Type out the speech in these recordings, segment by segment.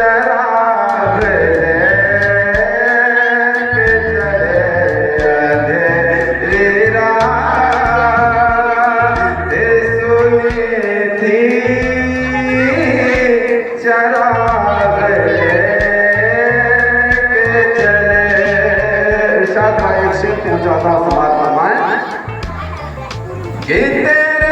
चराग लेके चले अंधेरी रातें सुनी थी चराग लेके चले। इरशाद भाई एक शेर पहुंचाता हूं समाज फरमाएं कि तेरे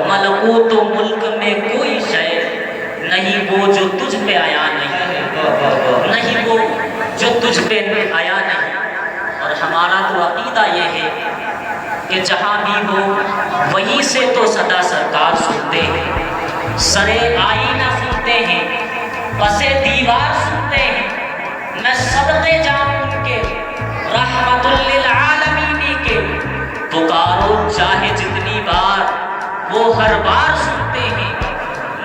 मलकूत मुल्क में कोई शय नहीं वो जो तुझ पे आया नहीं वो जो तुझ पे आया नहीं। और हमारा तो अकीदा ये है कि जहाँ भी हो वहीं से तो सदा सरकार सुनते हैं, सरे आईना सुनते हैं, पसे दीवार सुनते हैं। मैं सदक़े जाऊं उनके रहमतुल लिल आलमीन के पुकारो चाहे जितनी बार वो हर बार सुनते हैं।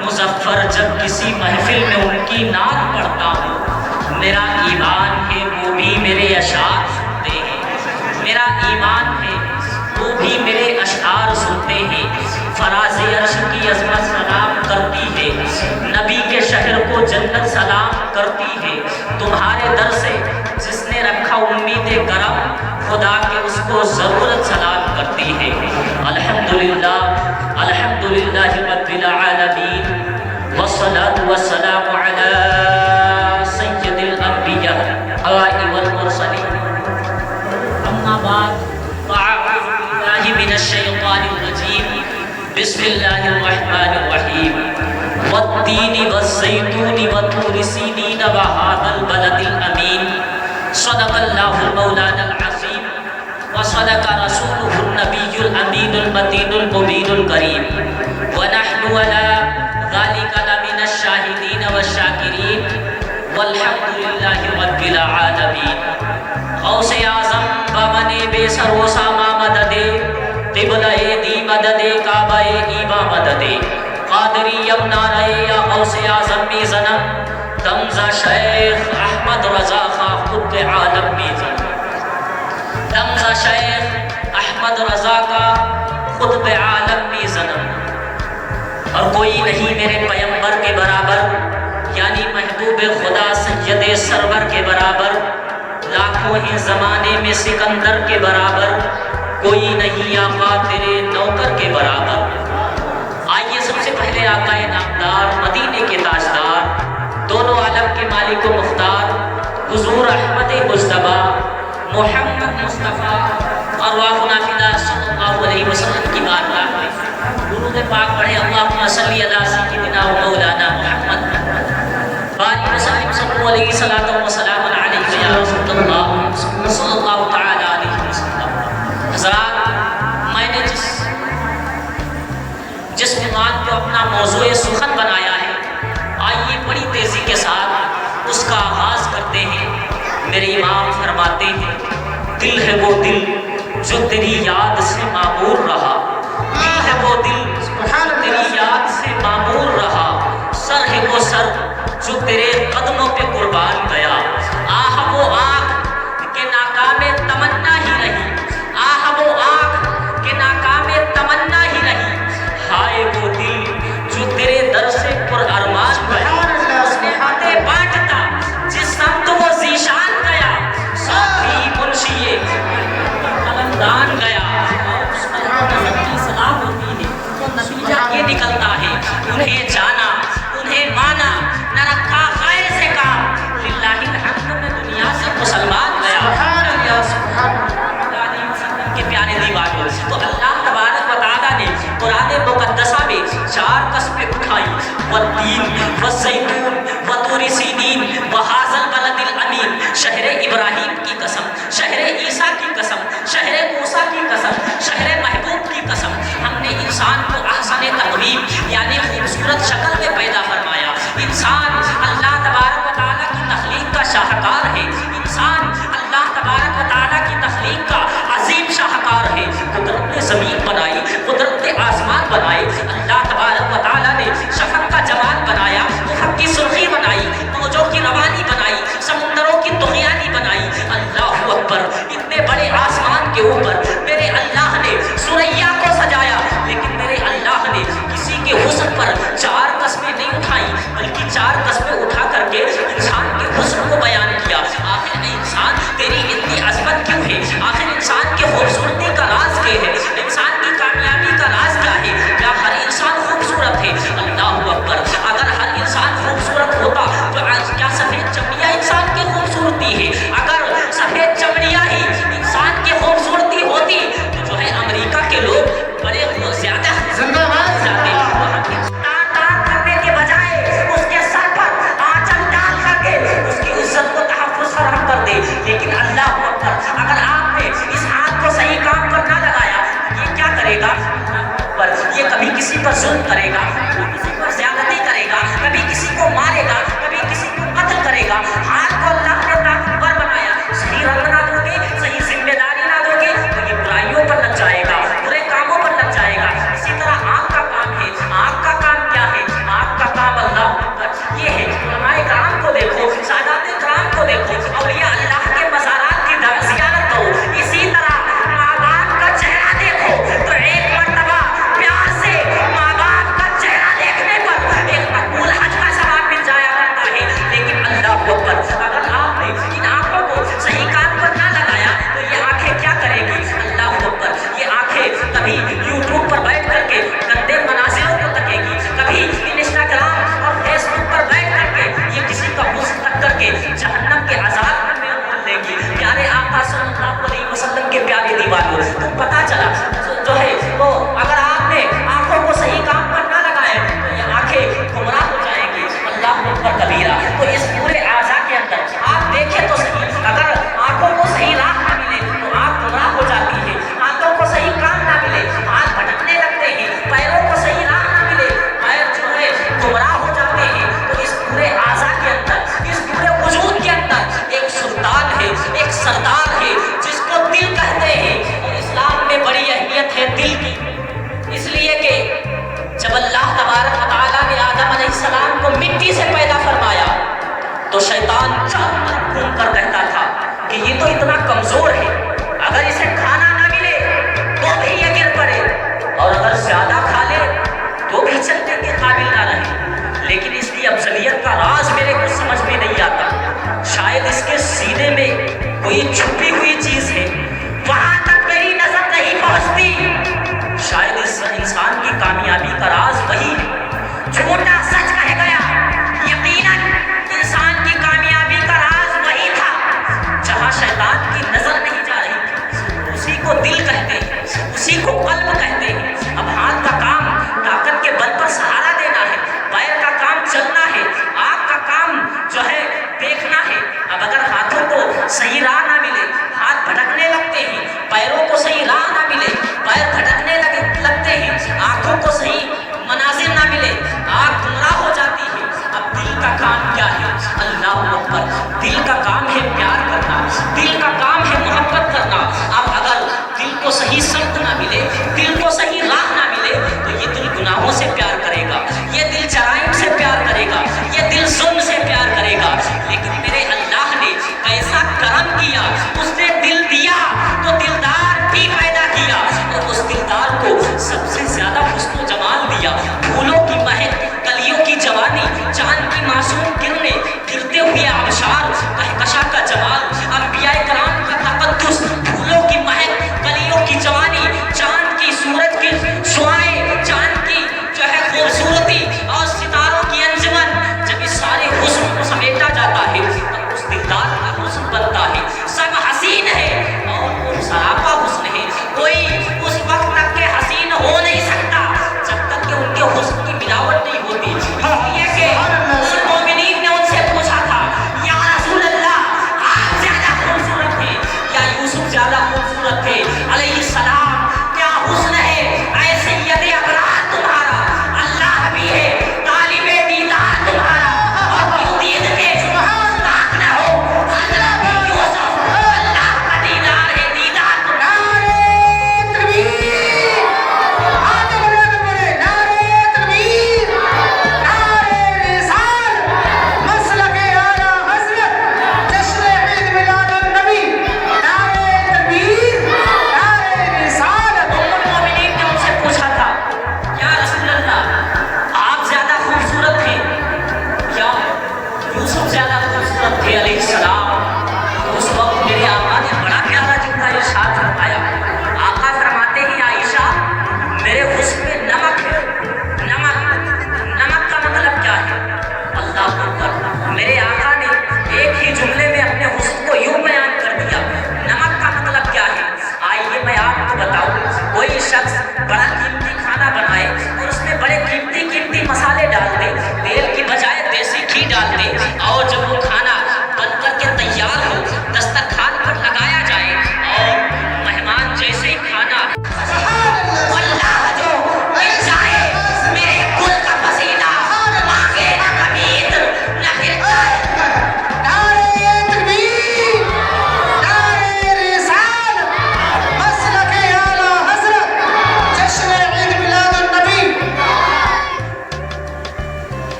मुजफ्फर जब किसी महफिल में उनकी नात पढ़ता हूँ, मेरा ईमान है वो भी मेरे अशार सुनते हैं। मेरा ईमान है वो भी मेरे अशार सुनते हैं। फराज़ अर्श की अज़मत सलाम करती है, नबी के शहर को जन्नत सलाम करती है। तुम्हारे दर से जिसने रखा उम्मीद करम, खुदा के उसको ज़रूरत सलाम करती है। अल्हम्दुलिल्लाह अल्हम्दुलिल्लाहि रब्बिल आलमीन वस्सलातु वस्सलामु अला सय्यिदिल अंबिया वल मुरसलीन। अम्मा बाद फ़अऊज़ु बिल्लाहि मिनश शैतानिर रजीम। बिस्मिल्लाहिर रहमानिर रहीम। वत्तीनि वज़्ज़ैतूनि वतूरि सीनीन वहाज़ल बलदिल अमीन। सदक़ल्लाहुल मौलानाल अज़ीम व सदक़ रसूलुहुन नबियुल अमीनुल मतीनुल मुबीनुल करीम। व नहनु अला ज़ालिका लमिनश शाहिदीन वश्शाकिरीन वल्हम्दुलिल्लाहि रब्बिल आलमीन। गौसे आज़म बमने बेसरोसामा मददे, क़िबला-ए दी मददे, काबा-ए ईबा मददे, क़ादिरियम नारे या गौसे आज़म में ज़नम, तमज़ा शेख अहमद रज़ा खां खुद आलम में ज़नम। तमज़ा शेख अहमद रज़ा का खुद आलम में ज़नम। और कोई नहीं मेरे पैगंबर के बराबर, यानी महबूब खुदा सैयद सरवर के बराबर। लाखों हैं ज़माने में सिकंदर के बराबर, कोई नहीं आका तेरे नौकर के बराबर। आइए सबसे पहले आका नामदार, मदीने के ताजदार, दोनों आलम के मालिक व मुख्तार हुजूर अहमद मुज्तबा मोहम्मद मुस्तफ़ा अरवाहुना फिदा सल्लल्लाहु अलैहि वसल्लम की बारगाह में दुरूद पाक पढ़े। अल्लाहुम्मा सल्ली अला सय्यिदिना व मौलाना मुहम्मद बारिक वसल्लिम सल्लल्लाहु अलैहि सलातो व सलाम अलैका या रसूलल्लाह सल्लल्लाहु तआला अलैहि वसल्लम। हज़रात, मैंने जिस उन्वान को अपना मौज़ूए सुखन बनाया है, आइए बड़ी तेज़ी के साथ उसका आगाज़ करते हैं। मेरे इमाम फरमाते हैं, दिल है वो दिल जो तेरी याद से मामूर रहा। दिल है वो दिल तेरी याद से मामूर रहा। सर है वो सर जो तेरे कदमों पे कुर्बान गया। आह वो आँख के नाकामे तमन्ना ही रही, आह वो आँख के नाकामे तमन्ना ही रही। हाय वो दिल जो तेरे दर से पुरअरमान गया। उसने बातें बांटता जिस समत वो ज़ीशान गया। साथी मुंशिए कलमदान गया। उस पर की सलाह होती है तो नतीजा ये निकलता है, उन्हें जाना उन्हें माना, न रखा गैर से काम। लिल्लाहिल हम्द में दुनिया से मुसलमान गया। के प्यारे दीवाने, तो अल्लाह तबारक व तआला ने कुरान मुक़द्दसा में 4 कसमें उठाई। वत्तीन वज़्ज़ैतून वतूरि सीनीन वहाज़ल बलदिल अमीन। शहर इब्राहीम की कसम, शहर ईसा की कसम, शहर मूसा की कसम, शहर महबूब की कसम। हमने इंसान को अहसन तक़वीम यानी खूबसूरत शक्ल में पैदा फरमाया। इंसान अल्लाह तबारक व तआला की तख्लीक का शाहकार है। इंसान अल्लाह तबारक व तआला की तख्लीक का अजीम शाहकार है। कुदरत ने ज़मीन बनाई, कुदरत ने आसमान बनाए। अल्लाह तबारक व तआला ने शफ़क़ का जमाल बनाया, उफ़क़ की सुर्ख़ी बनाई, मौजों की रवानी बनाई, समुंदरों की तुग़यानी बनाई। अल्लाहु अकबर। इतने बड़े आसमान के ऊपर मेरे अल्लाह ने सुरैया को सजाया, लेकिन मेरे अल्लाह ने किसी के हुस्न पर 4 कस्में नहीं उठाई, बल्कि 4 कस्में उठा करके इंसान के हुस्न को बयान किया। आखिर इंसान तेरी इतनी अज़मत क्यों है? आखिर इंसान की खूबसूरती का राज क्या है? इंसान की कामयाबी का राज क्या है? क्या हर इंसान खूबसूरत है? अल्लाहु अकबर। अगर हर इंसान खूबसूरत होता तो आज क्या सफ़ेद चमड़ियाँ इंसान की खूबसूरती है? अगर सफ़ेद चमड़ियाँ ही इंसान की खूबसूरती होती तो जो है अमेरिका के लोग बड़े ज़्यादा करने के बजाय उसके सर पर आंचल डाल करके उसकी इज्जत को तहफ़्फ़ुज़ फराहम कर दे। लेकिन अल्लाह अकबर, अगर आपने इस हाथ को सही काम पर ना लगाया, ये क्या करेगा? पर ये कभी किसी पर जुल्म करेगा, कभी किसी पर ज़्यादती करेगा, कभी किसी को मारेगा, कभी किसी को कत्ल करेगा। हाथ को अल्लाह ने ताकतवर बनाया। सही रंग ना दोगे, सही जिम्मेदारी ना दोगे तो ये बुराइयों पर लग जाएगा।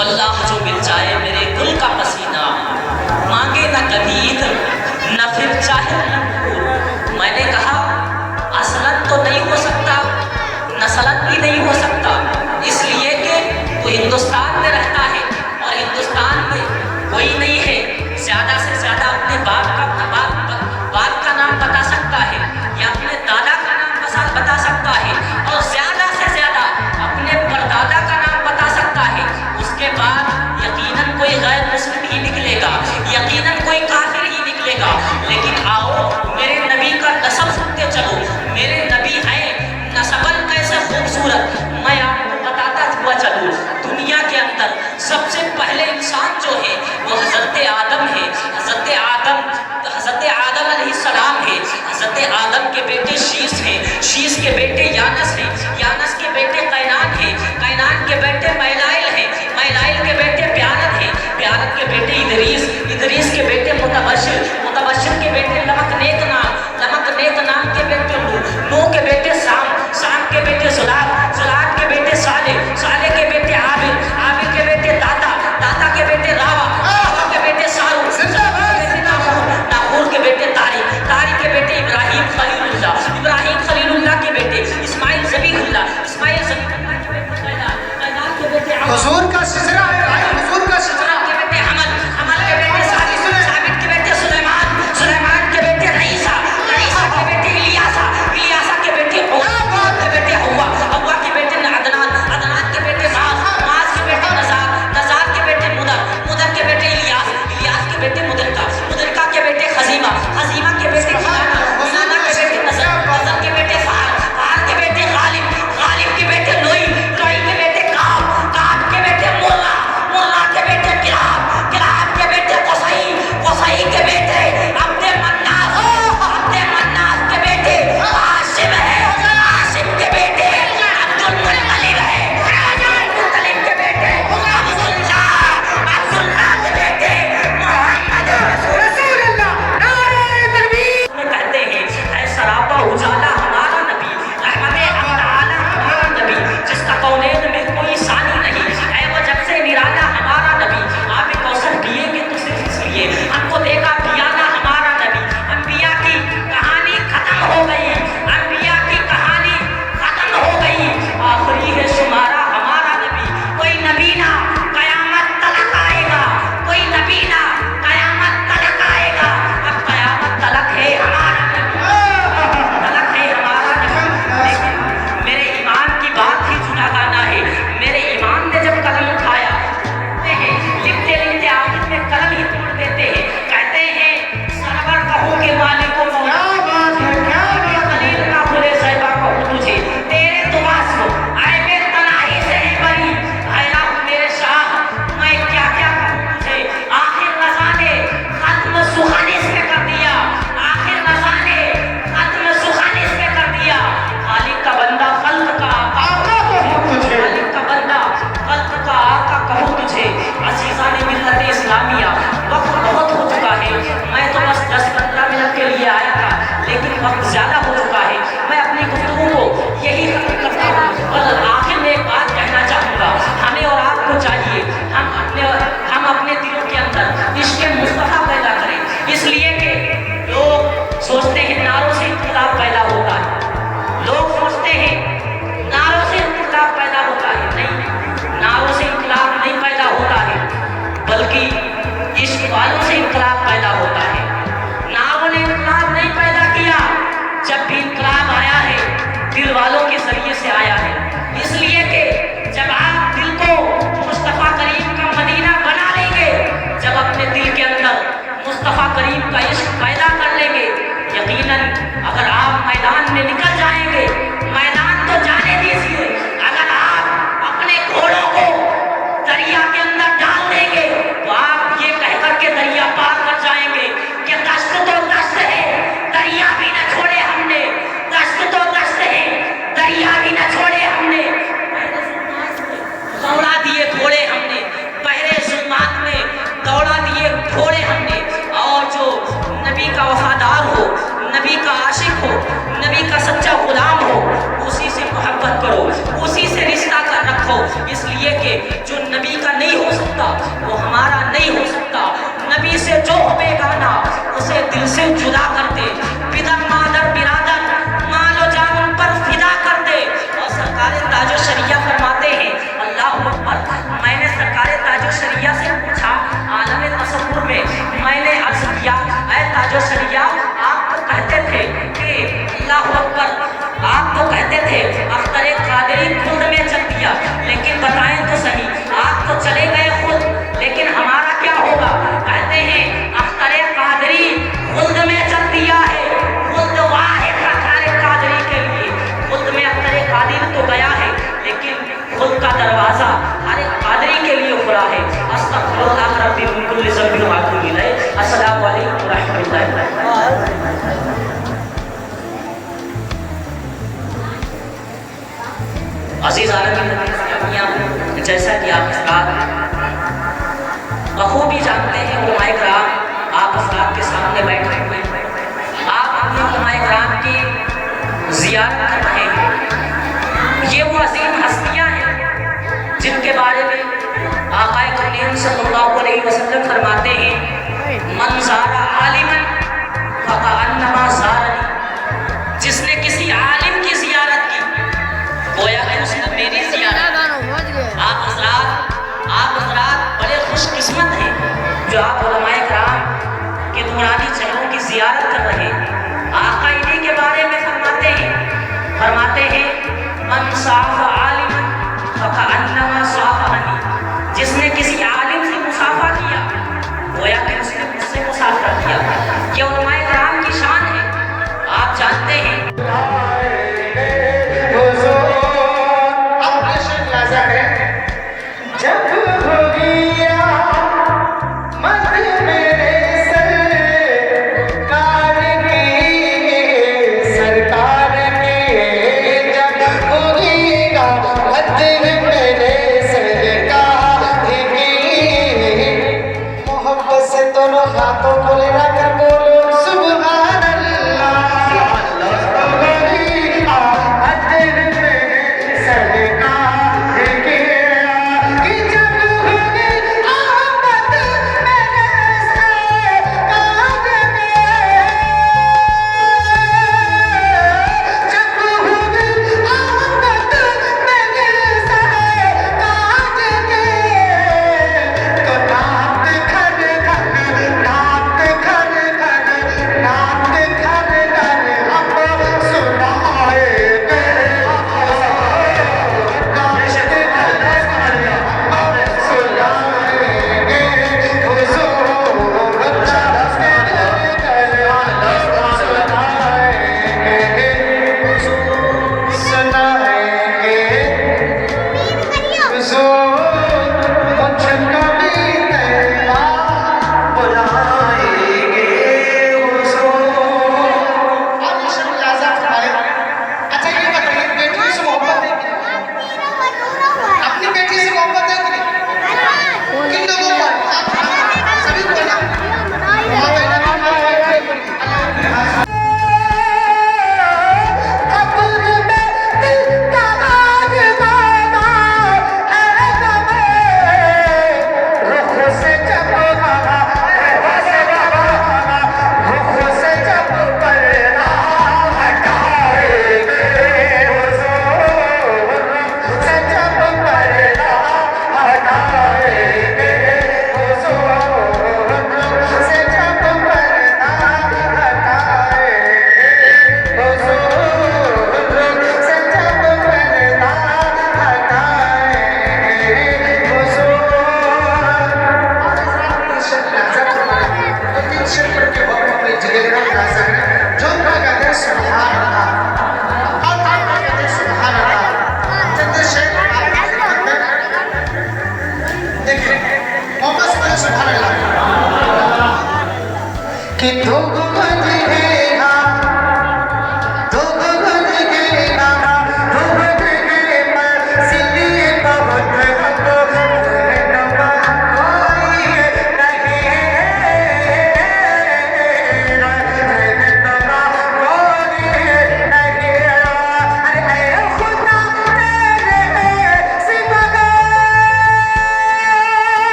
वल्लाह जो मिल जाए मेरे गुल का पसीना, मांगे न कभी ईद न फिर चाहे न फूल। मैंने कहा असलन तो नहीं हो सकता, नस्लन भी नहीं हो सकता, इसलिए कि वो हिंदुस्तान में रहता है और हिंदुस्तान में कोई नहीं है ज़्यादा से ज़्यादा अपने बाप का नाम बता सकता है या अपने दादा का नाम बता सकता है और ज़्यादा से ज़्यादा अपने परदादा का नाम बता सकता है। उसके बाद यकीनन कोई गैर मुस्लिम ही निकलेगा, यकीनन कोई काफिर ही निकलेगा। लेकिन आओ मेरे नबी का नस्ब सुनते चलो, मेरे नबी हैं नस्बन कैसे खूबसूरत, मैं आपको बताता हुआ चलूँ। दुनिया के अंदर सबसे पहले इंसान जो है वो हज़रत आदम है। हज़रत आदम अलैहिस्सलाम है। हज़रत आदम के बेटे शीश हैं, शीश के बेटे यानस हैं, यानस के बेटे कैनान हैं, कैनान के बेटे मैलाइल हैं, मैलाइल के बेटे प्यारत हैं, प्यारत के बेटे इदरीस, इदरीस के बेटे मुतबशिर, मुतबशिर के बेटे लमकनेक नाम के बेटे नूह के बेटे साम, साम के बेटे जुलाब, जुलाब के बेटे साले, साले के बेटे आबिल, आबिल के बेटे दाता, दाता के बेटे रावा, रावा के बेटे सारू, सारू के बेटे नाहूर, नाहूर के बेटे तारिक, तारिक के बेटे इब्राहिम खलीलुल्लाह, इब्राहिम खलीलुल्लाह के बेटे इस्माइल ज़बीहुल्लाह, इस्माइल ज़बीहुल्लाह के बेटे कैनान के बेटे हुजूर का सिजरा है भाई, हुजूर का सिजरा के बेटे हमल, हमल के बेटे साबित, साबित के बेटे सुलेमान, सुलेमान के बेटे ईसा, ईसा के बेटे इलियासा, इलियासा के बेटे हव्वा, के बेटे हव्वा, हव्वा के बेटे अदनान, अदनान के बेटे मास, मास के बेटे नज़ार, नज़ार के बेटे मुदर, मुदर के बेटे इलियास, इलियास के बेटे मुदरका, मुदरका के बेटे खजीमा, खजीमा के बेटे किनाना, किनाना के बेटे नज़र, नज़र के बेटे फार, फार के बेटे गालिब, गालिब के बेटे लोई, लोई के बेटे काब, काब के बेटे मुल्ला, मुल्ला के बेटे किलाब, किलाब के बेटे क़ुसई, क़ुसई के बेटे अब्दे मन्नास, अब्दे मन्नास के बेटे हाशिम है, हाशिम के बेटे अब्दुल मुत्तलिब है, अब्दुल मुत्तलिब के बेटे अब्दुल्लाह, अब्दुल्लाह के बेटे मोहम्मद रसूलुल्लाह। नारे तकबीर में कहते हैं ऐ सरापा उजाला हमारा नबी, रहमते अमराना हमारा नबी, जिसका कौनैन में कोई सानी नहीं, ऐ वो जब से निराला हमारा नबी, आप कौसर पिएंगे तो सिर्फ इसलिए हमको देगा पियाना हमारा नबी। अंबिया की कहानी खत्म हो गई, अंबिया की कहानी खत्म हो गई, आखिरी है शुमारा हमारा नबी। कोई नबी ना कयामत तलक आएगा, कोई नबी ना कयामत तलक आएगा, अब कयामत तलक है हमारा नबी, तलक है हमारा नबी। लेकिन मेरे ईमान की बात ही जुदागाना है, मेरे ईमान ने जब कलम उठाया लिखते लिखते आखिर में कलम ही तोड़ देते हैं, कहते हैं सरवर कहूँ के मालिक को मौला, क्या कलील ना भूले साहिबा कहूँ तुझे, तेरे दुआस को आए मेरे तनाही से ही बरी, हैरा मेरे शाह मैं क्या क्या कहूँ तुझे। आखिर रज़ा ने खत्म सुखानिस पे कर दिया, आखिर रज़ा ने खत्म सुखानिस पे कर दिया। खालिक का बंदा खल्क का आका कहूँ तुझे, खालिक का बंदा खल्क का आका कहूँ तुझे। अज़ीज़ा ने मिल्लत इस्लामिया वक्त बहुत हो चुका है, मैं तो बस 10-15 मिनट के लिए आया था, लेकिन वक्त ज़्यादा हो चुका है। मैं अपनी गुफ्तगू को यही खत्म करता हूँ और आखिर में एक बात कहना चाहूँगा, हमें और आपको चाहिए हम अपने दिलों के अंदर इश्क़ मुस्तफ़ा पैदा करें, इसलिए कि लोग सोचते हैं नारों से इख्तिलाफ पैदा होता है, लोग सोचते हैं नारों से इख्तिलाफ पैदा होता है, नहीं, नारों से इख्तिलाफ नहीं पैदा होता है, बल्कि इश्क वालों से इख्तिलाफ पैदा होता है। नारों ने इख्तिलाफ नहीं पैदा किया, जब भी इख्तिलाफ आया है दिल वालों के जरिए से आया है, इसलिए कि जब आप दिल को मुस्तफ़ा करीम का मदीना बना लेंगे, जब अपने दिल के अंदर मुस्तफ़ा करीम का इश्क पैदा कर लेंगे, यकीनन अगर आप मैदान में निकल जाएंगे, मैदान तो जाने दीजिए, अगर आप अपने घोड़ों को दरिया के अंदर डाल देंगे तो आप ये कह कर के दरिया पार कर जाएंगे कि दश्त तो दश्त है, दरिया भी न छोड़े हमने, दश्त तो दश्त है, दरिया भी न छोड़े हमने, दौड़ा दिए घोड़े हमने, पहले जुल्मात में दौड़ा दिए घोड़े हमने। और जो नबी का वफादार हो, नबी का आशिक हो, नबी का सच्चा गुलाम हो, उसी से मोहब्बत करो, उसी से रिश्ता कर रखो, इसलिए कि जो नबी का नहीं हो सकता, वो हमारा नहीं हो सकता। नबी से जो हो बेगाना उसे दिल से जुदा कर दे, पिता मादर बिरादर मालो जान पर फिदा कर दे। और सरकार ताजो शरिया फरमाते हैं, अल्लाह अकबर, मैंने सरकार ताजो शरिया से पूछा आलम तसव्वुर में, मैंने अर्ज किया ऐ ताजो शरिया, आप तो कहते थे कि अल्लाह अकबर, आप तो कहते थे अख्तर कादरी खुद में चल दिया, लेकिन बताएं तो सही, आप तो चले गए खुद, लेकिन हमारा क्या होगा? कहते हैं अख्तर कादरी खुद में चल दिया है, खुद वाहिद अख्तर कादरी के लिए, खुद में अख्तर कादरी तो गया है, लेकिन खुद का दरवाजा हर कादरी के लिए खुला है। अस्तगफिरुल्लाह रब्बी मिन कुल्ली ज़ंबिन व अतूबु इलैह। अस्सलामु अलैकुम व रहमतुल्लाहि। अज़ीज़ आलमीन, जैसा कि आप बखूबी जानते हैं, उलमाए किराम आप हज़रात के सामने बैठे हुए हैं, आप अपने उलमाए किराम की ज़ियारत कर रहे हैं। ये वो अज़ीम हस्तियाँ हैं जिनके बारे में आक़ाए करीम सल्लल्लाहु अलैहि वसल्लम फरमाते हैं, मन ज़ारा आलिमन फ़कअन्नमा ज़ारनी, जिसने किसी आलिम की ज़ियारत की गोया कि उसने मेरी ज़ियारत। आप हज़रात बड़े खुशकिस्मत हैं जो आप उलमाए किराम के नूरानी चेहरों की ज़ियारत कर रहे हैं। आक़ा इन्हीं के बारे में फरमाते हैं मन साफ़ आलिमन फ़कअन्नमा साफ़नी, जिसने किसी आलिम से मुसाफ़ा किया गोया कि उसने मुझसे मुसाफ़ा किया। ये उलमाए किराम की शान है।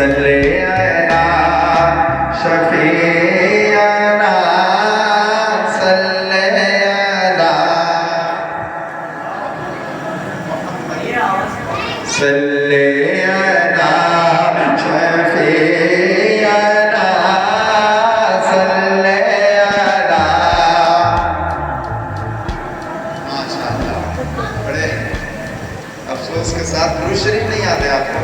सल्ले अला शफीअना सल्ले अला सल्ले अला शफीअना सल्ले अला। माशाअल्लाह, बड़े अफसोस के साथ दुरूद शरीफ नहीं आते आपको।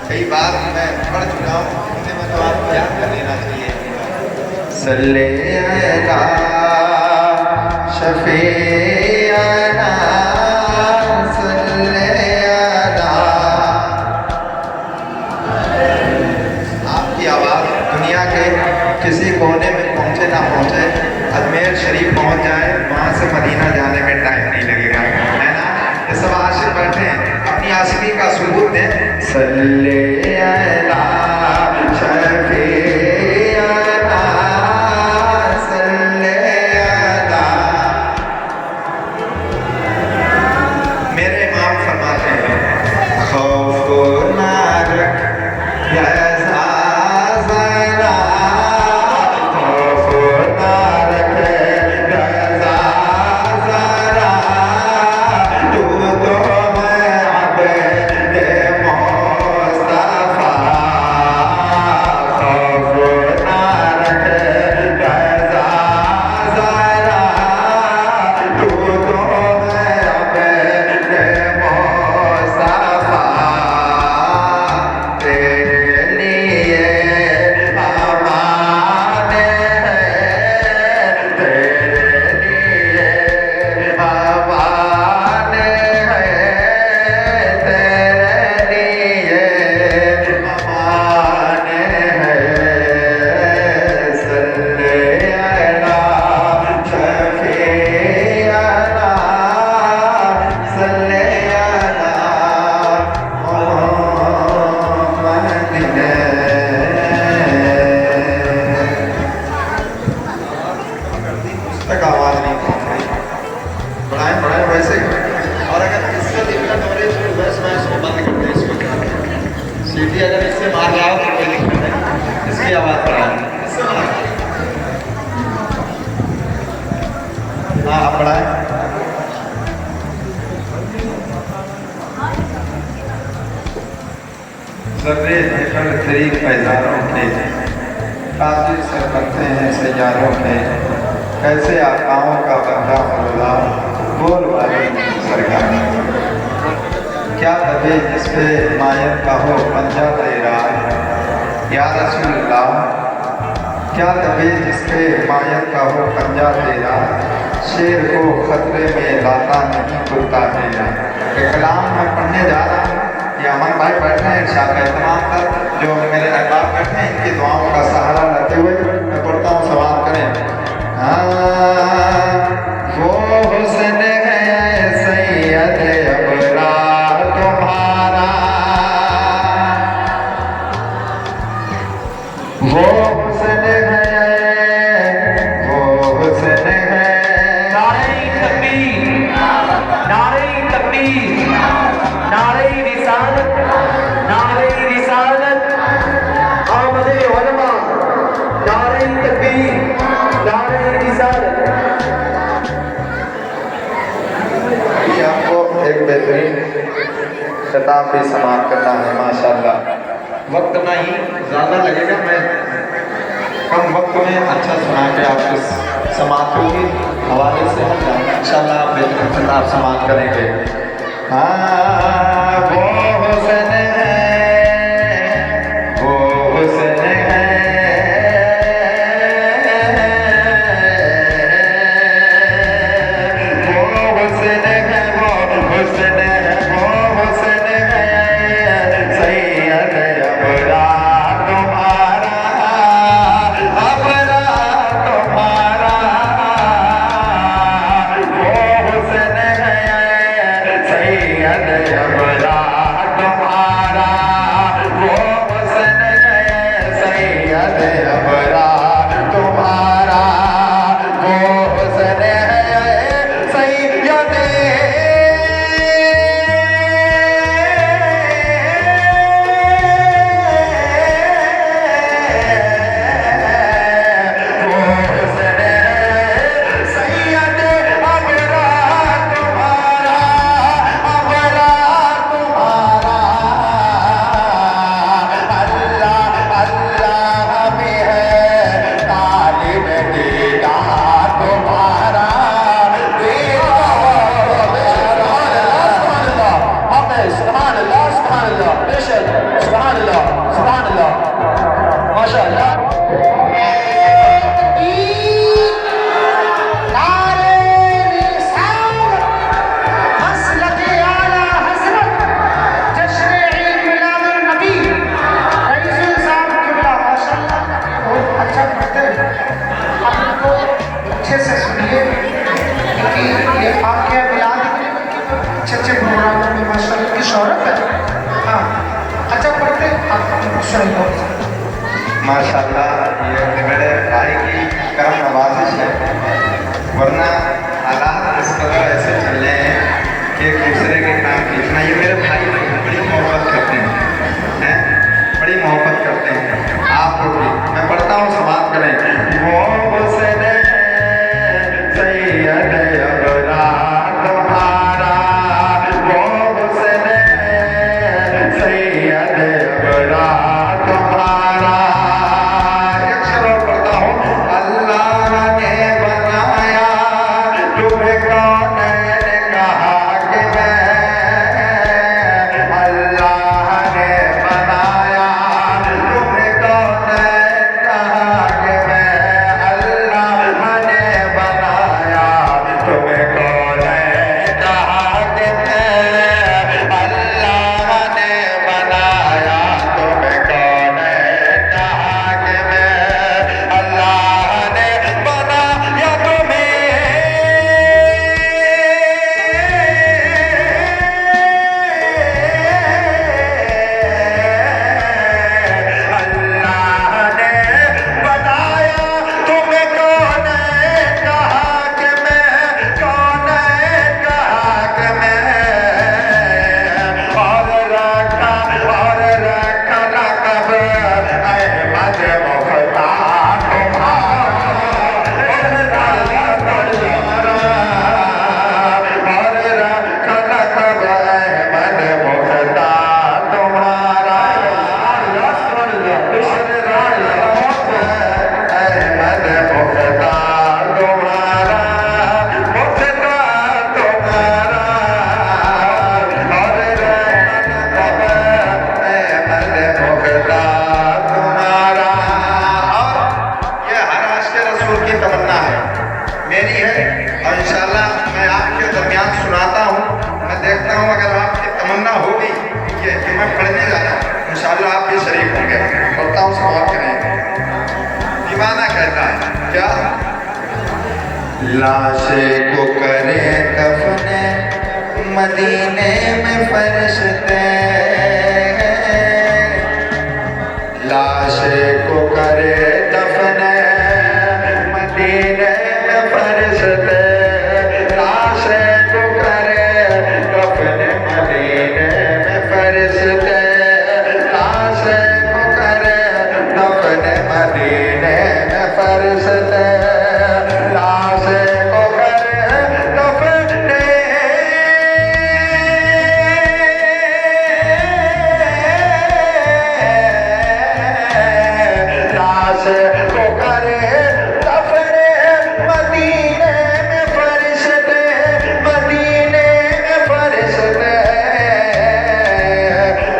कई बार मैं पढ़ चुका हूँ, हिंदी में तो आपको याद कर लेना चाहिए। सल्ले अला शफीअना सल्ले अला। आपकी आवाज़ दुनिया के किसी कोने में पहुँचे ना पहुँचे, अजमेर शरीफ पहुँच जाए, वहाँ से मदीना जाने में टाइम नहीं लगेगा, है ना। ये सब आशिक बैठे हैं, अपनी आशिकी का सबूत दें। सल्ले अला शफीअना सल्ले अला। मेरे इमाम फरमाते हैं, खौफ ना रख ऐसा ज़रा, खौफ ना रख ऐसा ज़रा, तू तो है अब्द मुस्तफ़ा। खौफ ना रख ऐसा ज़रा, तू तो है अब्द मुस्तफ़ा। तेरे लिए अमान है, तेरे लिए अमान है, तेरे लिए अमान है। सल्ले अला शफीअना सल्ले अला तक आवाज़ नहीं पहुँच रही। बढ़ाएं वैसे ही। और अगर इससे दिक्कत हो रही है तो बस मैं इसको बंद कर दूँ। इसको सीटी अगर इससे मार रहा हो तो कोई दिक्कत नहीं, इसकी आवाज़ बढ़ाएं, इससे मार। हाँ, आप बढ़ाएं। ज़र्रे निकल तेरी पैजारों के, ताजिर से करते हैं सैयारों के। कैसे आकाओं का बंदा खुदा, बोल वाले सरकार। क्या दबे जिस पे मायन का हो पंजा तेरा, या रसूलल्लाह। क्या दबे जिस पे मायन का हो पंजा तेरा, शेर को खतरे में लाता नहीं कुत्ता तेरा। ये कलाम मैं पढ़ने जा रहा हूँ। ये अमन भाई बैठे हैं, इरशाद का एहतमाम कर, जो मेरे अहबाब बैठे हैं, इनकी दुआओं का सहारा लेते हुए मैं पढ़ता हूँ, सवाल करें। वो हुस्न है सैयद अबरार तुम्हारा, वो हुस्न है, वो हुस्न है। नारे तकबीर, नारे तकबीर, नारे रिसालत, नारे रिसालत, आमदे उलमा, नारे तकबीर, नारे रिसालत। अभी आपको एक बेहतरीन खिताब भी समाप्त करना है माशाल्लाह। वक्त नहीं ज़्यादा लगेगा, मैं कम वक्त में अच्छा सुना के आपको समाप्ति के हवाले से हम जाएंगे। इंशाअल्लाह आप बेहतरीन खिताब समाप्त करेंगे। हाँ, वो हुस्न है, वो हुस्न है, वो हुस्न है, वो हुस्न है, वो हुस्न है सैयद अबरार तुम्हारा, अबरार तुम्हारा। वो हुस्न है सैयद अबरार माशाल्लाह ये मेरे भाई की करम नवाजिश है, वरना हालात इस तरह ऐसे चल रहे हैं कि एक दूसरे के काम खींचना। ये मेरे भाई बड़ी मोहब्बत करते हैं, बड़ी मोहब्बत करते हैं आप लोग भी। मैं पढ़ता हूँ, समाप्त करें। वो हुस्न सैयद अबरा तुम्हारा, वो हुस्न सैयद अबरा तुम्हारा। एक शेर और पढ़ता हूँ। अल्लाह ने बनाया तुम्हें, कौन ने कहा कि मैं, अल्लाह ने बनाया तुम्हें, कौन ने कहा कि मैं, अल्लाह ने बनाया तुम्हें, कौन ने कहा कि मैं, अल्लाह ने बनाया तुम्हें, कौन ने कहा कि मैं, अल्लाह ने बनाया तुम्हें। अल्लाह ने बनाया तुम्हें, कौन ने कहा कि मैं, कौन ने कहा कि मैं, और रखा लक़ब अहमद मुख्तार तुम्हारा, और रखा लक़ब अहमद मुख्तार तुम्हारा, अहमद मुख्तार तुम्हारा, मुख्तार तुम्हारा, और लक़ब अहमद मुख्तार तुम्हारा। और ये हर आशिक़ रसूल की तमन्ना है, मेरी है, और इंशाअल्लाह मैं आपके दरमियान सुनाता हूँ। मैं देखता हूँ अगर आपकी तमन्ना होगी कि मैं पढ़ने जा रहा हूँ, इंशाअल्लाह आप भी शरीक होंगे। पढ़ता हूँ, समाप्त करेंगे। दीवाना कहता है क्या? लाशे को करे कफने मदीने में फरिश्ते, लाशे को करे दफने मदीने में फरिश्ते, लाशे को करे दफने मदीने में फरिश्ते, लाशे को करे दफने मदीने में फरिश्ते, लाशे को करे दफने, लाशे को करे दफने मदीने में फरिश्ते, मदीने में फरिश्ते।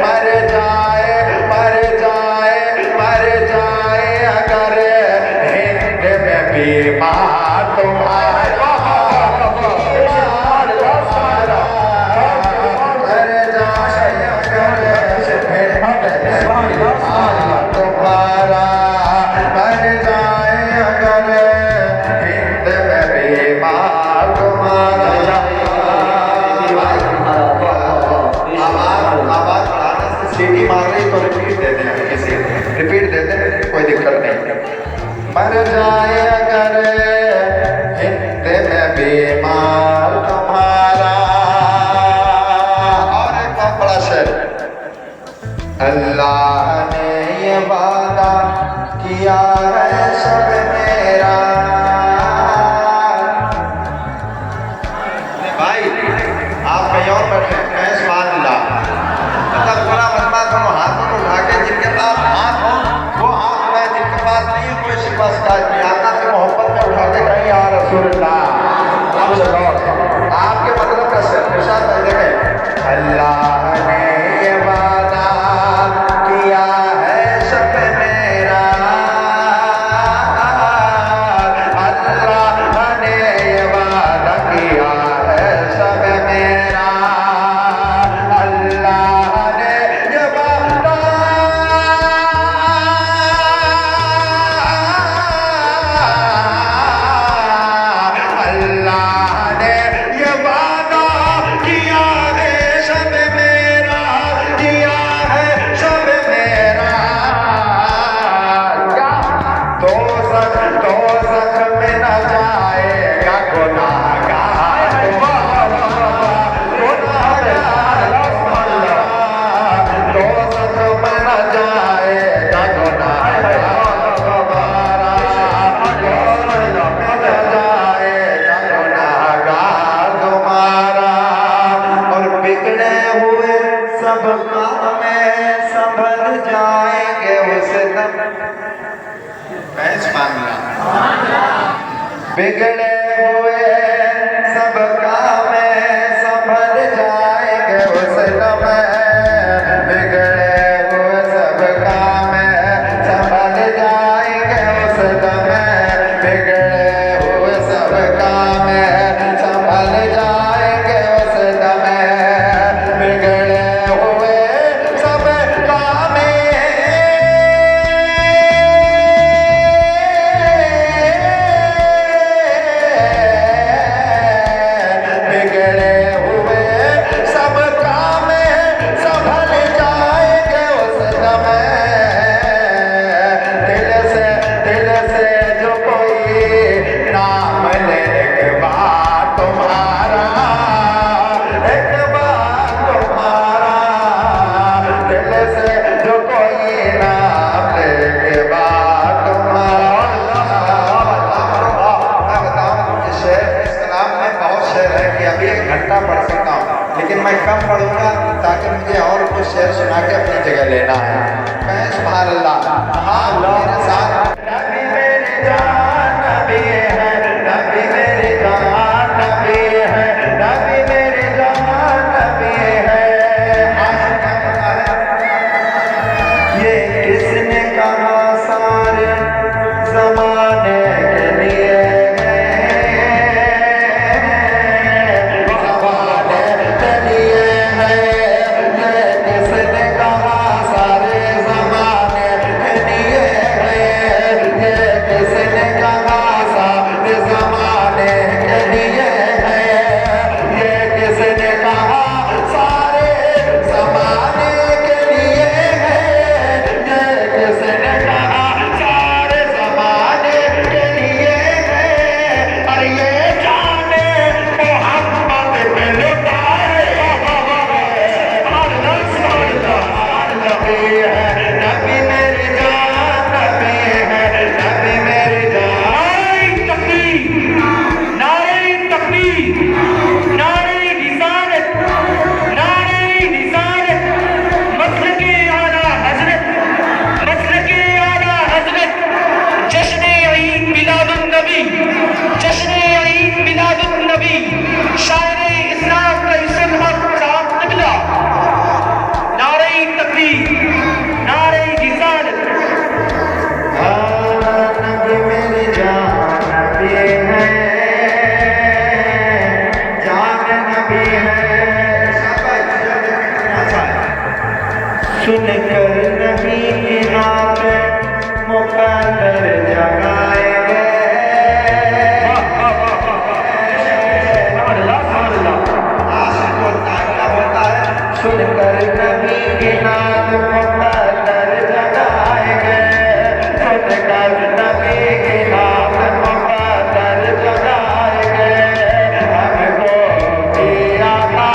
मर जाए अगर हिंद में बीमार तुम्हारा, मर जाए अगर तुम्हारा, मर जाए अगर हिंद में बीमार तुम्हारा। आवाज बढ़ाने से सीटी मार रही तो रिपीट दे दें, किसी रिपीट दे दें, कोई दिक्कत नहीं। मर जाए अगर हिंद में बीमार तुम्हारा। और एक बहुत बड़ा शेर। अल्लाह ने ये वादा किया है सब मेरा। भाई आप कहीं और बैठे, मैं सुभान अल्लाह। मतलब पूरा मजमा दोनों हाथों को उठा के, जिनके पास हाथ हो वो हाथ उठाए, जिनके पास नहीं हो कोई शिकवा शिकायत नहीं, आका से मोहब्बत में उठा के कहीं या रसूलुल्लाह। आपके मतलब का शेर इरशाद है, देखें। अल्लाह ने ये वादा किया है सब मेरा, में संभल जाएंगे उस दम। कैस मांगना बिगड़े हुए सब काम संभल जाएंगे उस दम। बिगड़े हुए सब काम संभल जाएंगे उस दम। बिगड़े हुए सब काम संभल जाएंगे उस दम। बिगड़े हुए सब काम बिगड़े हुए सब काम संभल जाएंगे उस दम। दिल से जो कोई नाम ले एक बार तुम्हारा, एक बार तुम्हारा। दिल से जो कोई नाम ले एक बार तुम्हारा। मैं बताऊं इस शेर इस कलाम में बहुत शेर है कि अभी 1 घंटा पढ़ सकता हूँ, लेकिन मैं कम पढ़ूंगा ताकि मुझे और कुछ शेर सुना के अपनी जगह लेना है। कहें सुभान अल्लाह। हाँ मेरे साथ नबी मेरी जान नबी है, नबी मेरी जान नबी है, नबी मेरी जान नबी है। ये किसने कहा सारे जमाने के लिए सुनकर नबी की नाम मुकद्दर जगाएंगे। सुनकर नबी की नाम मुकद्दर जगाएंगे। सुनकर नबी की नाम मुकद्दर जगाएंगे। हमको भी आका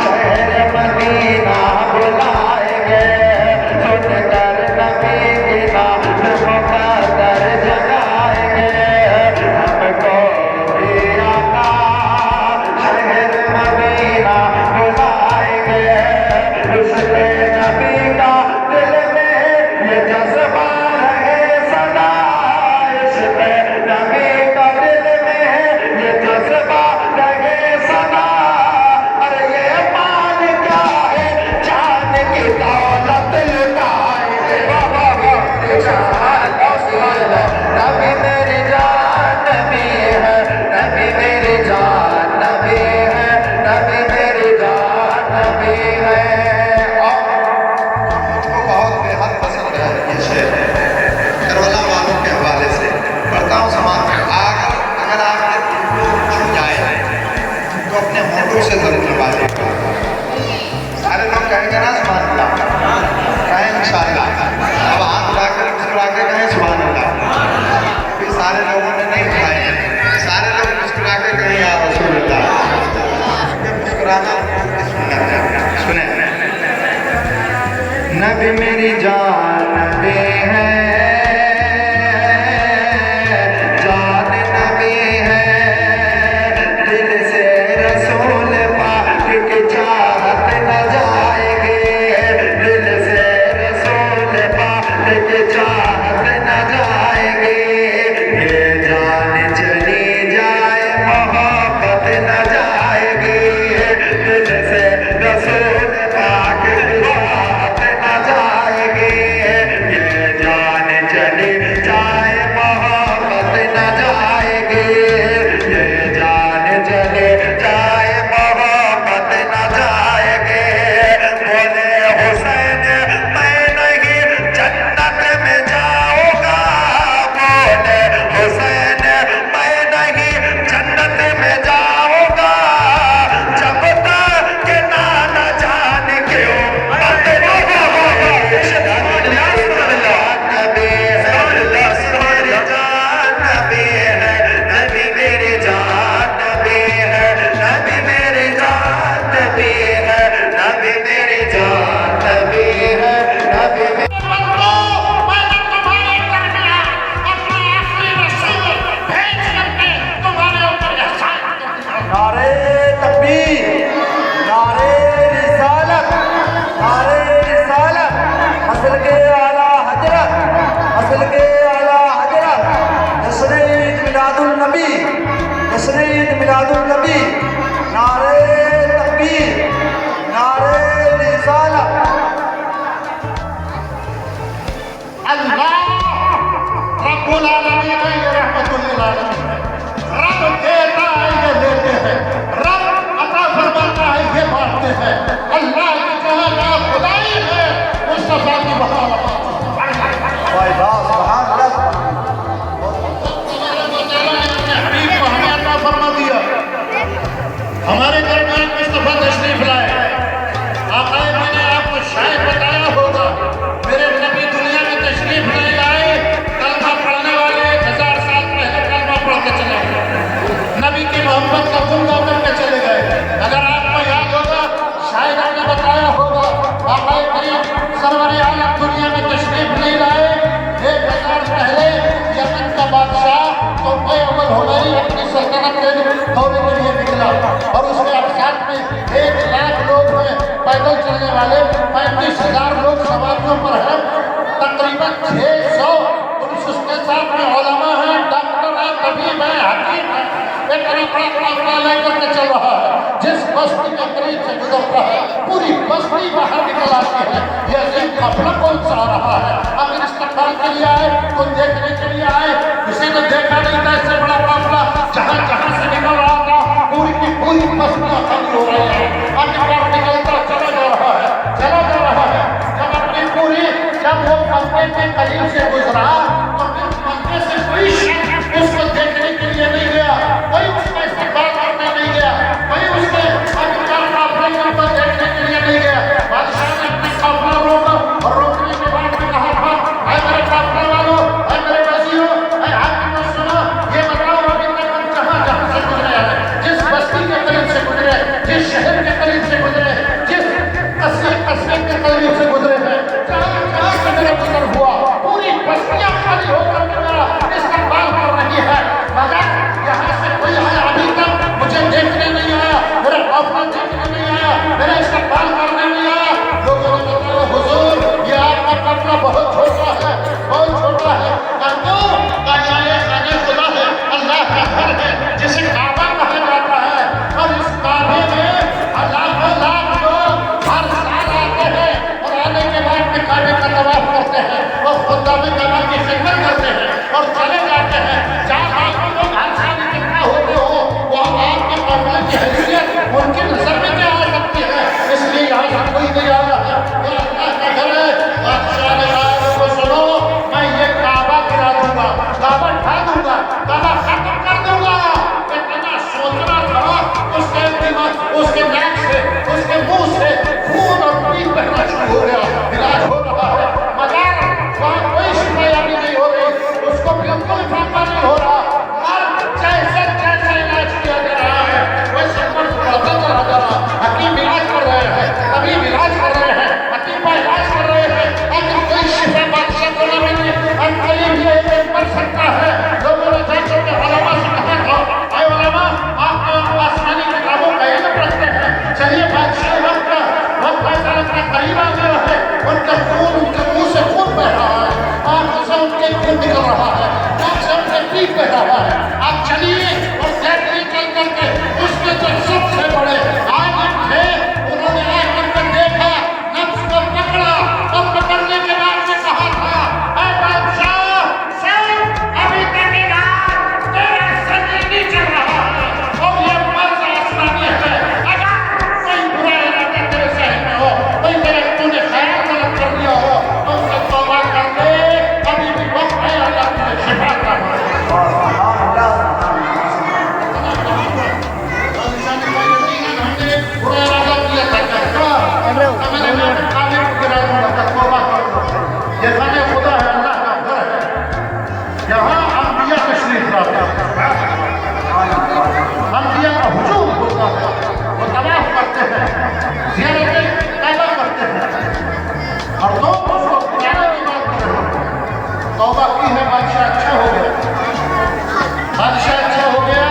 शहर मदीना बुलाएंगे। सुनकर नबी की नाम मुकद्दर जगाएंगे। हमको भी आका शहर मदीना बुलाएंगे। उसके नबी का दिल में ये जज्बा रहे सदा। इसके नबी का दिल में ये जज्बा रहे सदा। अरे ये मान क्या है जान की दौलत लुटाएंगे। नबी मेरी जान नबी है, नबी मेरी जान नबी है, नबी मेरी जान नबी है। और मुझको बहुत बेहद पसंद है ये शेर, करबला वालों के हवाले से पढ़ता हूँ। समाज में अगर आपके दिल को छू जाए तो अपने होठों से जरूर नवाजे। सारे लोग कहेंगे ना सुभान अल्लाह, कहें इंशाअल्लाह। अब हाथ उठाकर मुस्कुरा के कहें सुभान अल्लाह। अभी सारे लोगों ने नहीं उठाए हैं, सारे लोग मुस्कुरा के कहें या रसूल अल्लाह। मुस्कुराना सुन्नत है। सुने नबी मेरी जान नबी है, जान नबी है। दिल से रसूल पाक की चाहत न जाएगी। मुस्तफा की वफा भाई बाप सुभान अल्लाह हबीब को हमें अता फरमा दिया। हमारे दरबार मुस्तफा तशरीफ लाए। आका मैंने आपको शायद बताया होगा, मेरे नबी दुनिया में तशरीफ नहीं लाए, कलमा पढ़ने वाले 1000 साल पहले कलमा पढ़ के चले गए, नबी की मोहब्बत का गुण गा करके चले गए। अगर आपको याद होगा, शायद आपने बताया होगा, आका करीम सरवर आलम दुनिया में तशरीफ नहीं लाए, 1000 पहले यमन का बादशाह तो अव्वल हुमैरी अपनी सल्तनत के दौरे के लिए निकला और उसके साथ में 1 लाख लोग हैं पैदल चलने वाले, 35,000 लोग सवारियों पर हैं, तकरीबन 600 उसके साथ में उलमा है, डॉक्टर है, तबीब है, हकीम है, एक बड़ा लेकर के चल रहा है। जिस बस्ती के करीब से गुजरता है पूरी बस्ती बाहर निकल आती है। यह दिन काफिला कौन सा आ रहा है? अगर इस्तकबाल के लिए आए, कोई देखने के लिए आए, किसी ने देखा नहीं था इससे बड़ा काफिला जहाँ जहाँ से निकल रहा था पूरी की पूरी बस्तियाँ खाली हो रही है। अनवर निकलता चला जा रहा है, चला जा रहा है। जब अपनी पूरी जब वो मक्के के करीब से गुजरा तो मक्के से कोई शख्स उसको देखने के लिए नहीं गया, कोई उसका इस्तकबाल करने नहीं गया, कोई उसके अधिकार काफिले को देखने के लिए नहीं गया। बादशाह ने अपने काफिला रोका और रोकने के बाद में कहा था, ऐ मेरे काफिले वालों, ऐ मेरे वज़ीरों, ऐ हाकिमों, सुनो, ये बताओ अभी तक हम जहाँ जहाँ से गुजरे हैं, जिस बस्ती के करीब से गुजरे, जिस शहर के करीब से गुजरे, जिस कस्बे के करीब से गुजरे हैं, जहाँ जहाँ से मेरा गुजर हुआ पूरी बस्तियाँ खाली होकर के मेरा इस्तकबाल कर रही है, मगर यहाँ से कोई अभी तक मुझे देखने नहीं आया, मेरा काफिला देखने नहीं आया, मेरा इस्तकबाल करने नहीं आया। लोगों ने बताया हुजूर ये आपका काफिला बहुत छोटा है, बहुत छोटा है। खुदा है, अल्लाह का घर है जिसे काबा कहा जाता है और इस काबे में लाखों लाख लोग हर साल आते हैं और आने के बाद में काबे का तवाफ करते हैं और खुदा में काबा की खिदमत करते हैं और चले जाते हैं। जहाँ लाखों लोग हर साल इकट्ठा होते हो वहाँ आपके काफिले की हैसियत उनकी नजर में क्या आ सकती है, इसलिए यहाँ से कोई नहीं आ रहा है। ये अल्लाह का घर है। बादशाह ने कहा को सुनो, मैं ये काबा गिरा दूंगा, काबा ढा दूंगा, काबा खत्म कर दूंगा। इतना सोचना था, उसके दिमाग, उसके नाक से, उसके मुंह से खून और पीप बहना शुरू हो गया, इलाज हो रहा है, मगर वहाँ कोई शिकायत नहीं हो रही, उसको बिल्कुल फाका नहीं हो रहा। और जैसे जैसे इलाज किया जा रहा है वैसे फर्क बढ़ता चला जा रहा। हकीम इलाज कर रहे हैं, तबीब इलाज कर रहे हैं, हकीमा इलाज कर रहे हैं, अगर कोई शिफा बादशाह को न मिले अनकरीब ये बन सकता है। लोगों ने जाकर के उलमा से कहा था, ऐ उलमा आप आसमानी किताबों का इल्म रखते हैं, चलिए बादशाह वक्त ऐसा लगता करीब आ गया है, उनका खून उनके मुंह से खून बह रहा है, आंखों से उनके खून निकल रहा है, नाक से उनके पीप बह रहा है। आप चलिए और देखिए चल करके उसके जो सबसे बड़े आलिम थे उन्होंने आकर के देखा, नफ्स को पकड़ा और पकड़ने के बाद में कहा था, ऐ बादशाह सुन, अभी तक इलाज तेरा सही नहीं चल रहा है और ये मर्ज आसमानी है। अगर कोई बुरा इरादा तेरे सहन में हो, कोई तेरे तूने ख्याल गलत कर दिया हो तो उससे तौबा कर ले, अभी भी वक्त है, अल्लाह तुझे शिफा करना है। बुरा इरादा किया था, मैंने काबे को गिरा दूंगा, तौबा कर लो। ये खाने खुदा है, अल्लाह का घर है, यहाँ अंबिया तशरीफ लाते हैं, अंबिया का हुजूम होता है, वो तवाफ करते हैं, ज़ियारत काबा करते हैं और लोग उसको पुराने की बात कर रहे हैं। तौबा की है, बादशाह अच्छा हो गया, बादशाह अच्छा हो गया।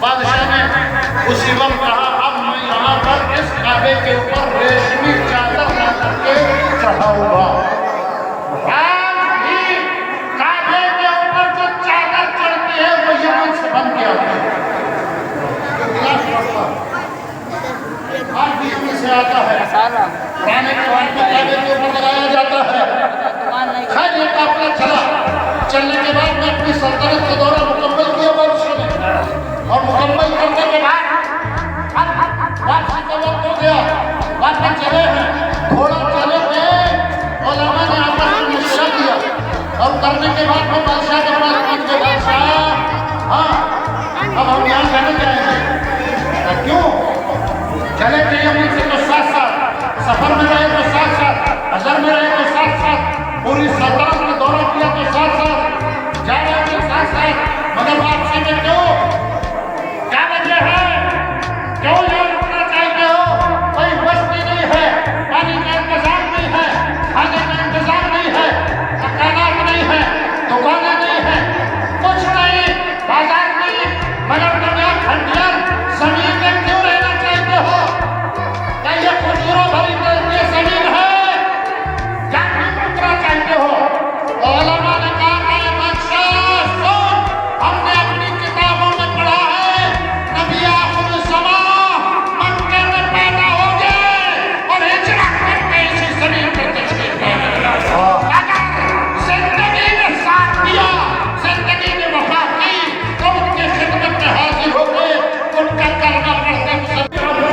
बादशाह ने उसी वक्त कहा, अब मैं यहाँ पर इस काबे के ऊपर रेशमी चादर ला करके चढ़ाऊंगा। आज भी काबे के ऊपर जो चादर चढ़ती है वो यमन से बन के आती है, आज भी यमन से आता है, पुराने जमाने में काबे के ऊपर लगाया जाता है। खैर ये काफिला चला, चलने के बाद में अपनी सल्तनत का दौरा मुकम्मल किया बादशाह ने और मुकम्मल करने के बाद वापसी का वक्त हो गया, वापस चले हैं, घोड़ा और करने के बाद में बादशाह के पास पहुंच गए, बादशाह हाँ अब हम यहाँ से नहीं जाएंगे। क्यों? चले जाइए मुझसे तो साथ साथ, सफर में रहे तो साथ साथ, अजर में रहे तो साथ साथ, पूरी सल्तनत में दौरा किया तो साथ साथ, जा रहे थे साथ साथ, मगर वापसी में क्यों? क्या वजह है? क्यों यहाँ रुकना चाहते हो? कोई बस्ती नहीं है, पानी का इंतजाम नहीं है, खाने का इंतजाम नहीं है, मकानात नहीं है, दुकानें नहीं है, कुछ नहीं, बाजार नहीं, मगर दुनिया खंडियर जमीन में क्यों रहना चाहते हो? क्या ये खुजूरों भरी ये जमीन है? क्या क्यों रुकना चाहते हो? उलमा ने कहा है बादशाह सुन, हमने अपनी किताबों में पढ़ा है नबी आखिर ज़मा मक्के में पैदा हो गए और हिजरत करके इसी जमीन पर तशरीफ ले गए। अगर जिंदगी ने साथ दिया, जिंदगी ने वफा की तो उनके खिदमत में हाजिर हो गए, उनका करना पड़ता है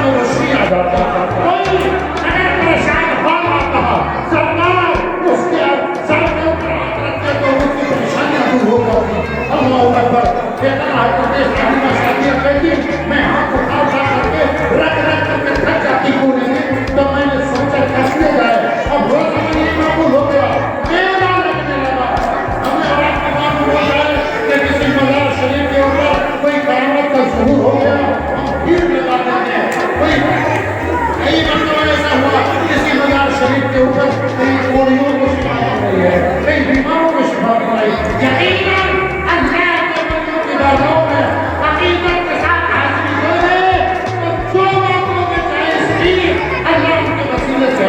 रोशनी आ जाता है। कोई अगर परेशान हो रहा था सरकार उसके सर के ऊपर हाथ रखते तो उसकी परेशानियां दूर हो जाती। अल्लाह अकबर कहता है प्रदेश की शादियां कहती मैं हाथ उठा करके रख करके थक जाती पूरी, तो मैंने सोचा कैसे जाए, अब रोजा नहीं मामूल हो गया, मेला लगने लगा। हमें रात को मालूम होता है कि किसी मजार शरीफ के ऊपर कोई करामत का ज़हूर हो गया, हम भीड़ लगा देते हैं। कोई कई मतलब ऐसा हुआ किसी मजार शरीफ के ऊपर कई कोड़ियों को शिफा हो रही है, कई बीमारों को शिफा हो रही है। यकीनन अल्लाह के बंदों की बातों में हकीकत के साथ हाजिरी हो गए तो जो बातों में जायज़ थी अल्लाह उनके वसीले से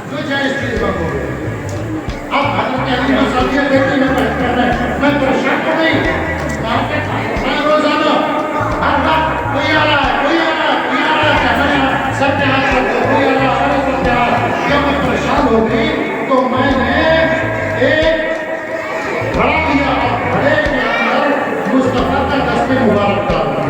जो जायज़ थी बातों में। अब हज़रत अली मसादिया देखते मैं परेशान हो गई, मैं रोजाना हर वक्त कोई आ रहा है, कोई आ रहा है, कोई आ रहा है, मैंने सब के हाथ रखते कोई आ रहा है, अरे सब के हाथ। जब मैं परेशान हो गई तो मैंने एक घड़ा लिया और घड़े के अंदर मुस्तफा का तस्वीर मुबारक डाला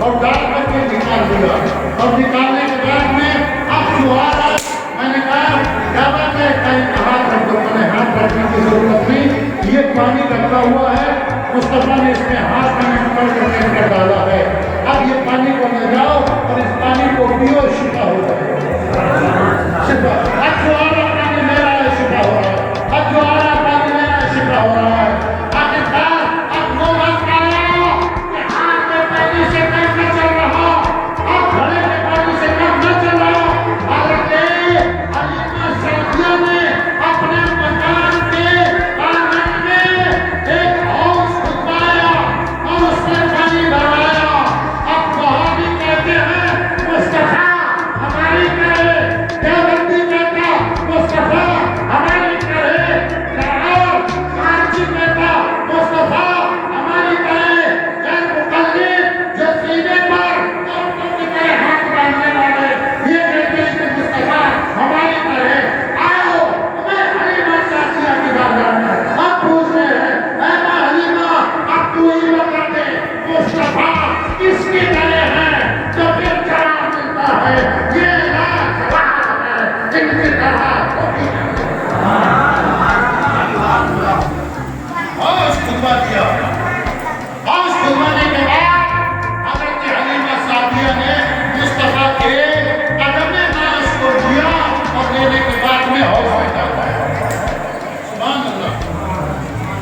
और डाल करके निकाल दिया, और निकालने के बाद में अब जो आ रहा मैंने कहा क्या बात है, कहीं हाथ रख दो, मैंने हाथ रखने की जरूरत नहीं, ये पानी रखा हुआ है, मुस्तफा ने इसमें हाथ मैंने पकड़ करके अंदर डाला है, अब ये पानी को ले जाओ और इस पानी को पियो, शिफा हो जाए। शिफा अब जो आ रहा पानी मेरा है, शिफा हो रहा है, अब जो आ रहा पानी मेरा है, शिफा हो रहा है। आखिरकार अब वो मत आया कि हाथ में पानी से काम न चल रहा, अब घड़े में पानी से काम न चल रहा। हलीमा सादिया ने अपने मकान के आंगन में एक हाउस खुदवाया और उसमें पानी भरवाया। अब वहाँ भी कहते हैं मुस्तफा हमारी करे, देवबंदी कहता मुस्तफा हमारी करे, लाहौर कराची कहता मुस्तफा हमारी करे, गैर मुकल्लिद जो सीने पर औरतों की तरह हाथ बांधने वाले ये कहते हैं कि मुस्तफा हमारी तरह आओ, मैं हलीमा सादिया की बारगाह में अब पूछ रहे हैं, ऐ माँ हलीमा अब तू ही बता दे मुस्तफा किसकी तरह है तो फिर जवाब मिलता है ये लाजवाब है इनकी तरह हाउस खुदवा दिया। हाउस खुदवाने के बाद हज़रत हलीमा सादिया ने मुस्तफा के कदम नाश को दिया और लेने के बाद में हाउस में डाला। सुभान अल्लाह,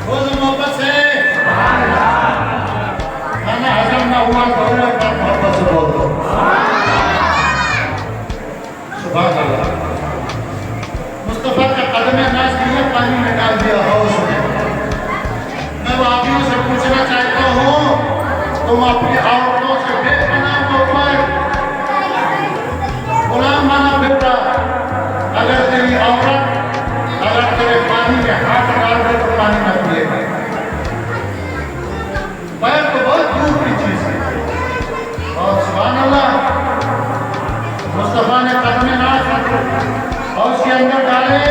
रोज़ मोहब्बत से खाना हजम ना हुआ तो मोहब्बत से बोल दो सुभान अल्लाह। मुस्तफा का कदम नाश किया, पानी में डाल दिया हाउस में। मैं वापियों से पूछना चाहता हूँ तुम अपनी औरतों से बेपना ऊपर गुलाम माना बेटा, अगर तेरी औरत अगर तेरे पानी में हाथ डाल दे तो पानी न पिएगा। पैर तो बहुत दूर की चीज है। और सुभान अल्लाह मुस्तफा ने कदम नाश और उसके अंदर डाले,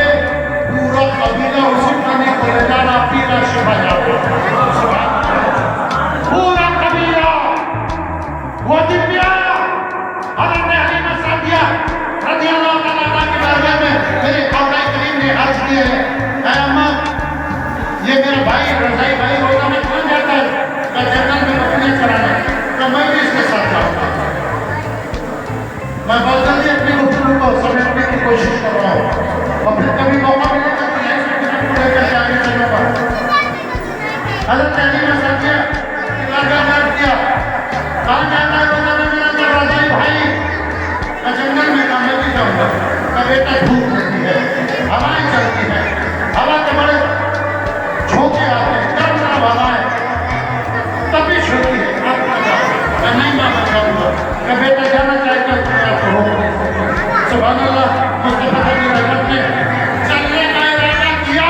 पूरा कबीला उसी पानी को ले जाना पीना शिफा जाता। पूरा कबीला वो दिव्या हज़रत हलीमा सादिया रज़ियल्लाहु तआला अन्हा के बारे में मेरे कौल करीम ने अर्ज किए, "ऐ अम्मा, ये मेरा भाई रजाई भाई होगा, मैं कौन जाता है जंगल में बकरियां चराने, तो मैं भी इसके साथ जाऊंगा।" मैं बहुत जल्दी अपनी गुफ्तगू को समेटने की कोशिश कर रहा हूँ और फिर कभी मौका मिलेगा तो यही को लेकर के आगे चलूंगा। हज़रत अली ने समझा कि लड़का दर्द किया, कहाँ जाता है रोजा में मेरा तो रजाई भाई, मैं जंगल में काम भी जाऊंगा। का बेटा धूप होती है, हवाएं चलती है, हवा के बड़े झोंके आते हैं, गर्म गर्म हवाएं, तपिश होती है, मैं नहीं माना चाहूंगा। का बेटा जाना चाहता है तो मैं आपको रोक नहीं सकता। सुभान अल्लाह, मुस्तफा की रहमत ने चलने का इरादा किया।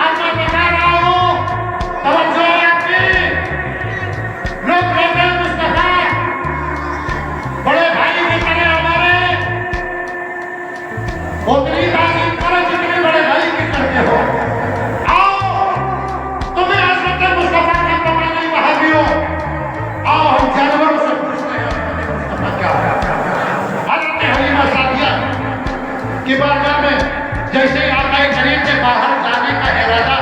अब मैं बता रहा हूँ, तवज्जो है आपकी। लोग कहते हैं मुस्तफा बड़े भाई की तरह हमारे, उतनी तारीफ करो जितने बड़े भाई की करते हो। आओ, तुम्हें हज़रत मुस्तफा का पता नहीं वहाबियों, आओ हम जानवरों से पूछते हैं मुस्तफा क्या है। हज़रत हलीमा सादिया की बारगाह में जैसे ही आका करीम के बाहर जाने का इरादा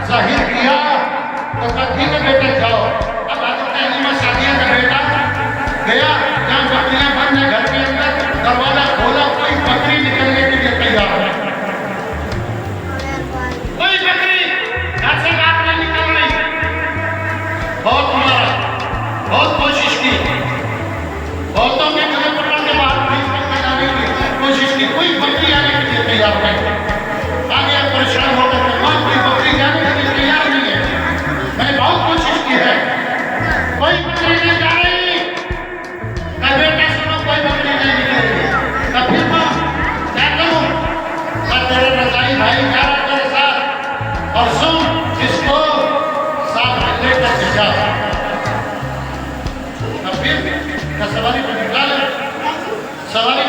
जाहिर किया तो कभी के बेटे जाओ। अब हज़रत हलीमा सादिया का बेटा गया जहाँ बकरियां बंद है घर के अंदर, दरवाजा खोला, कोई बकरी निकलने के लिए तैयार है, कोई बकरी घर से बाहर नहीं निकल रही। बहुत मारा, बहुत कोशिश की, बहुतों के घर पर के बाहर निकल जाने की कोशिश की, कोई बकरी आने के लिए तैयार नहीं। आगे परेशान होकर के कोई बकरी जाने के लिए तैयार नहीं है। मैंने बहुत कोशिश की है, कोई बकरी नहीं जा रही। का बेटा सुनो, कोई बकरी नहीं निकलेगी। का फिर मैं क्या करूं? का तेरे रजाई भाई जा रहा तेरे साथ, और सुन इसको साथ में लेकर के जा। का फिर का सवारी पे निकाले, सवारी